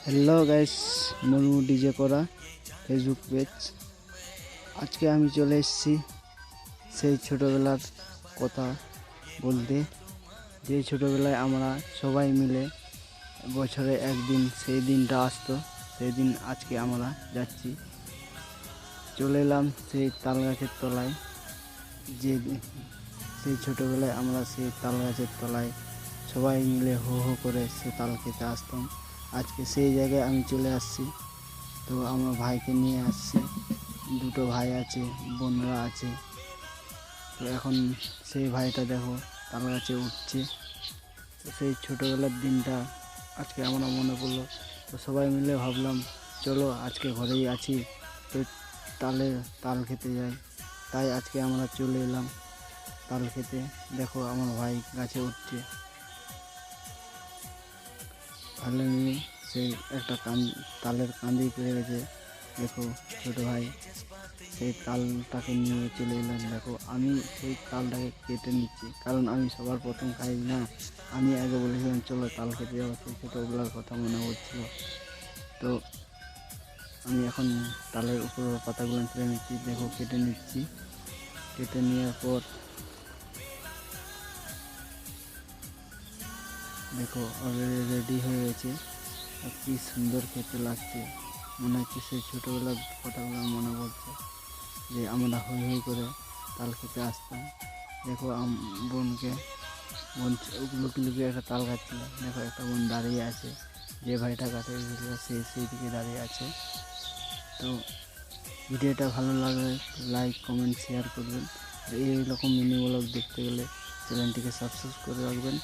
Hello guys, Murmu DJ করা Facebook page. আজকে আমি চলে এসেছি সেই ছোটোবেলার কথা বলতে, যে ছোটোবেলায় আমরা সবাই মিলে বছরে একদিন সেই দিনটা আসতো। সেই দিন আজকে আমরা যাচ্ছি, চলে এলাম সেই তাল গাছের তলায়। যে সেই ছোটোবেলায় আমরা সেই তাল গাছের তলায় সবাই মিলে হো হো করে সে তাল খেতে আসতাম। আজকে সেই জায়গায় আমি চলে আসছি। তো আমার ভাইকে নিয়ে আসছি, দুটো ভাই আছে, বোনরা আছে। তো এখন সেই ভাইটা দেখো তাল গাছে উঠছে। তো সেই ছোটোবেলার দিনটা আজকে আমরা মনে পড়লো। তো সবাই মিলে ভাবলাম চলো আজকে ঘরেই আছি, তো তাল খেতে যাই। তাই আজকে আমরা চলে এলাম তাল খেতে। দেখো আমার ভাই গাছে উঠছে। ফাইনালি সেই একটা তালের কান্দি পেয়ে গেছে। দেখো ছোটো ভাই সেই তালটাকে নিয়ে চলে এলাম। দেখো আমি সেই তালটাকে কেটে নিচ্ছি, কারণ আমি সবার প্রথম খাই না। আমি আগে বলেছিলাম চলো তাল খেতে যাবো, সেই ছোটোবেলার কথা মনে হচ্ছিল। তো আমি এখন তালের উপর পাতাগুলো তুলে নিচ্ছি। দেখো কেটে নিচ্ছি, কেটে নেওয়ার পর দেখো অলরেডি রেডি হয়ে গেছে। আর কি সুন্দর খেতে লাগছে, মনে হচ্ছে সেই ছোটোবেলার কথাগুলো মনে পড়ছে, যে আমরা হই হই করে তাল খেতে আসতাম। দেখো বোন লুকি লুকিয়ে একটা তাল খাচ্ছিল। দেখো একটা বোন দাঁড়িয়ে আছে, যে ভাইটা কাছে গেছিল সেই দিকে দাঁড়িয়ে আছে। তো ভিডিওটা ভালো লাগলে লাইক কমেন্ট শেয়ার করবেন। আর এইরকম মিনি ব্লগ দেখতে গেলে চ্যানেলটিকে সাবস্ক্রাইব করে রাখবেন।